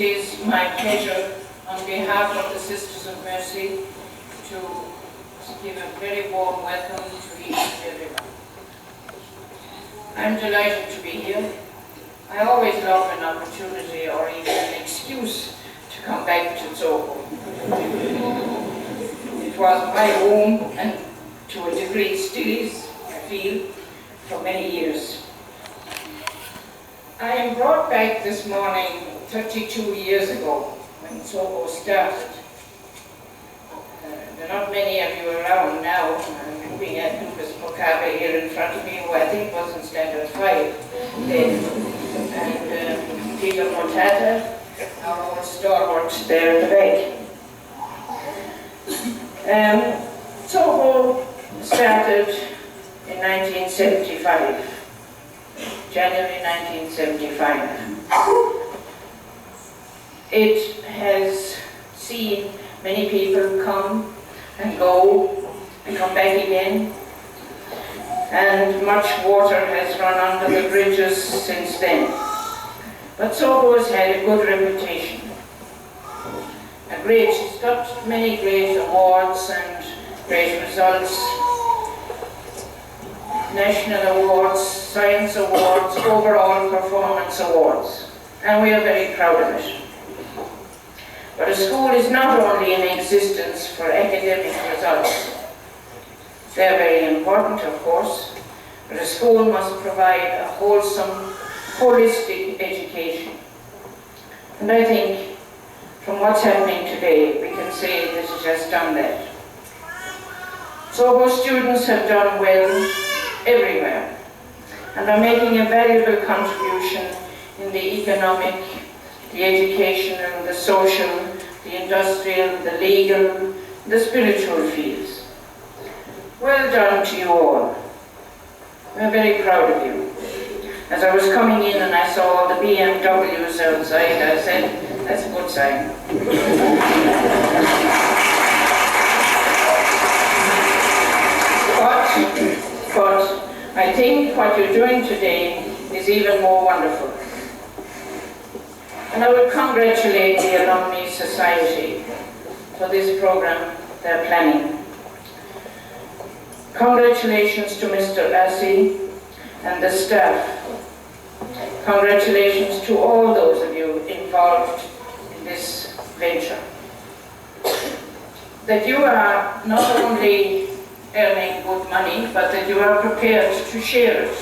It is my pleasure, on behalf of the Sisters of Mercy, to give a very warm welcome to each and everyone. I'm delighted to be here. I always love an opportunity or even an excuse to come back to Tsogo. It was my home, and to a degree still is, I feel, for many years. I am brought back this morning 32 years ago when Tsogo started. There are not many of you around now. I'm looking at Lucas Mokabe here in front of me, who I think was in Standard 5 then. And Peter Motata, our old stalwart there at the back. Tsogo started in 1975. January 1975. It has seen many people come and go and come back again, and much water has run under the bridges since then. But Tsogo has had a good reputation. It's got many great awards and great results. National awards, science awards, overall performance awards, and we are very proud of it. But a school is not only in existence for academic results. They're very important, of course, but a school must provide a wholesome, holistic education. And I think from what's happening today, we can say that it has done that. Tsogo students have done well everywhere, and are making a valuable contribution in the economic, the educational, the social, the industrial, the legal, the spiritual fields. Well done to you all. We're very proud of you. As I was coming in and I saw all the BMWs outside, I said, that's a good sign. But I think what you're doing today is even more wonderful. And I would congratulate the Alumni Society for this program they're planning. Congratulations to Mr. Assi and the staff. Congratulations to all those of you involved in this venture. That you are not only earning good money, but that you are prepared to share it,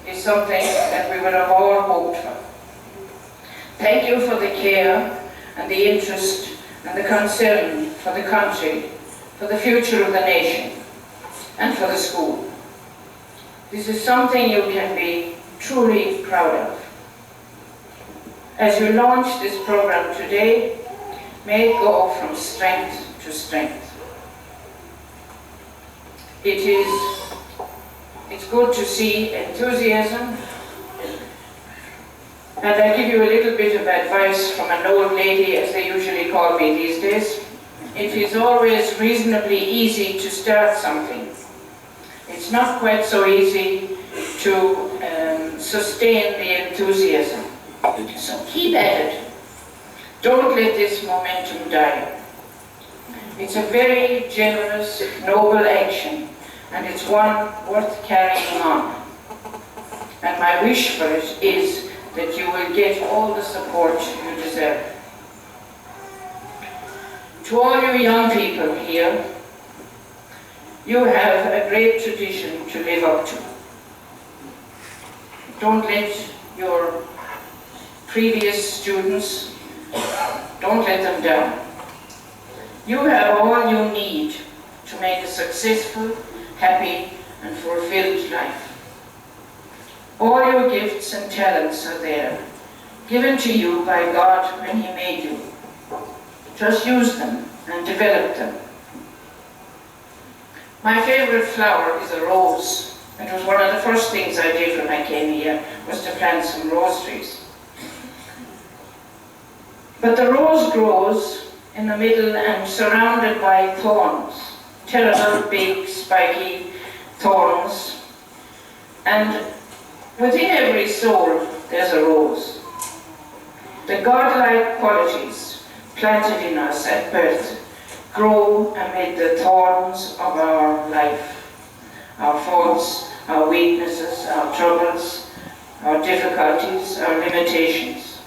is something that we would have all hoped for. Thank you for the care and the interest and the concern for the country, for the future of the nation, and for the school. This is something you can be truly proud of. As you launch this program today, may it go from strength to strength. It's good to see enthusiasm, and I give you a little bit of advice from an old lady, as they usually call me these days. It is always reasonably easy to start something. It's not quite so easy to sustain the enthusiasm. So keep at it. Don't let this momentum die. It's a very generous, noble action, and it's one worth carrying on. And my wish for it is that you will get all the support you deserve. To all you young people here, you have a great tradition to live up to. Don't let your previous students, don't let them down. You have all you need to make a successful, happy, and fulfilled life. All your gifts and talents are there, given to you by God when He made you. Just use them and develop them. My favorite flower is a rose. It was one of the first things I did when I came here, was to plant some rose trees. But the rose grows in the middle and surrounded by thorns, terrible, big, spiky thorns. And within every soul, there's a rose. The godlike qualities planted in us at birth grow amid the thorns of our life, our faults, our weaknesses, our troubles, our difficulties, our limitations.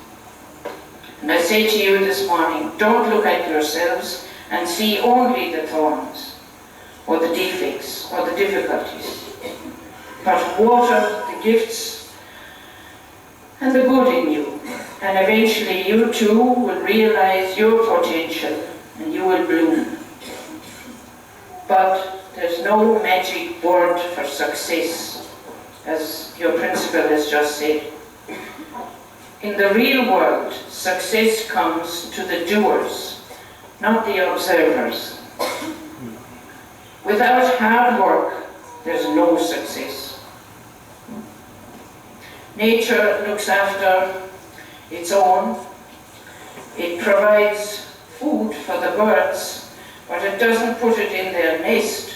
And I say to you this morning, don't look at yourselves and see only the thorns, or the defects, or the difficulties, but water the gifts and the good in you, and eventually you too will realize your potential and you will bloom. But there's no magic word for success, as your principal has just said. In the real world, success comes to the doers, not the observers. Without hard work, there's no success. Nature looks after its own. It provides food for the birds, but it doesn't put it in their nest.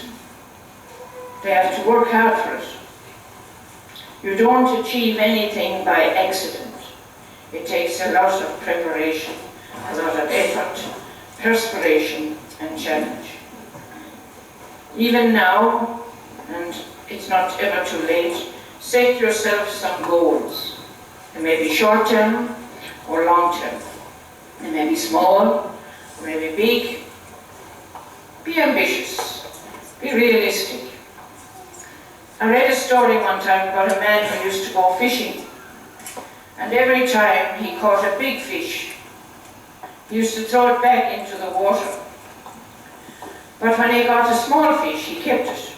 They have to work hard for it. You don't achieve anything by accident. It takes a lot of preparation, a lot of effort, perspiration and challenge. Even now, and it's not ever too late, set yourself some goals. They may be short-term or long-term. They may be small, or may be big. Be ambitious. Be realistic. I read a story one time about a man who used to go fishing. And every time he caught a big fish, he used to throw it back into the water. But when he got a small fish, he kept it.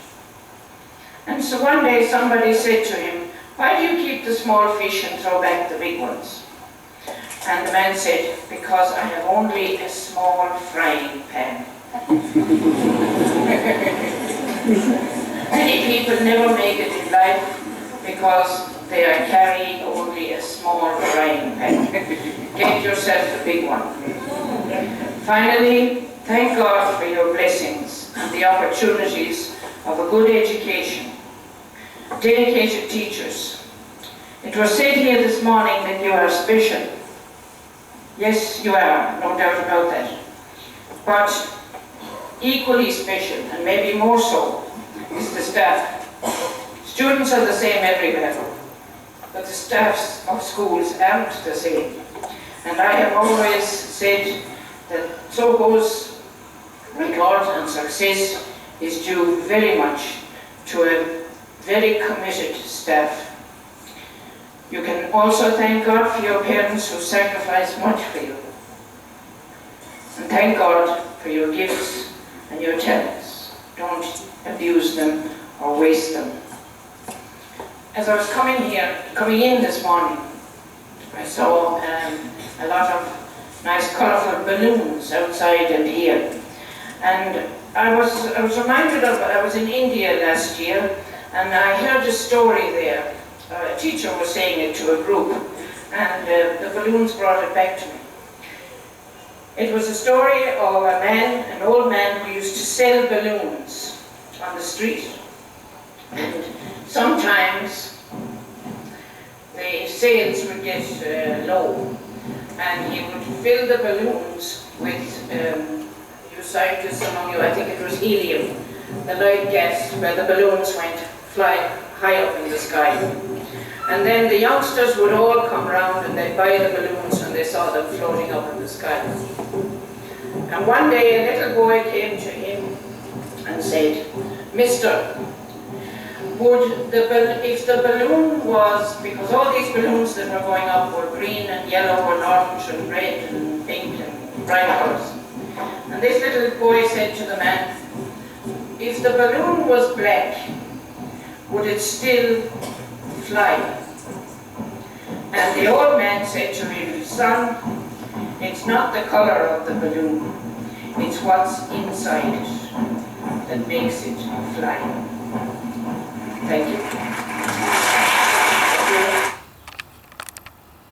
And so one day somebody said to him, "Why do you keep the small fish and throw back the big ones?" And the man said, "Because I have only a small frying pan." Many people never make it in life because they are carrying only a small frying pan. Get yourself a big one. Finally, thank God for your blessings and the opportunities of a good education, dedicated teachers. It was said here this morning that you are special. Yes, you are, no doubt about that. But equally special, and maybe more so, is the staff. Students are the same everywhere, but the staffs of schools aren't the same. And I have always said that Tsogo's record and success is due very much to a very committed staff. You can also thank God for your parents who sacrifice much for you. And thank God for your gifts and your talents. Don't abuse them or waste them. As I was coming in this morning, I saw a lot of nice colourful balloons outside and here. And I was reminded of, I was in India last year, and I heard a story there. A teacher was saying it to a group, and the balloons brought it back to me. It was a story of a man, an old man, who used to sell balloons on the street. And sometimes the sales would get low, and he would fill the balloons with, you scientists among you, I think it was helium, the light gas, where the balloons went fly high up in the sky. And then the youngsters would all come round and they'd buy the balloons when they saw them floating up in the sky. And one day a little boy came to him and said, "Mister, if the balloon was," because all these balloons that were going up were green and yellow and orange and red and pink and bright colors. And this little boy said to the man, "If the balloon was black, would it still fly?" And the old man said to him, "Son, it's not the color of the balloon, it's what's inside it that makes it fly." Thank you.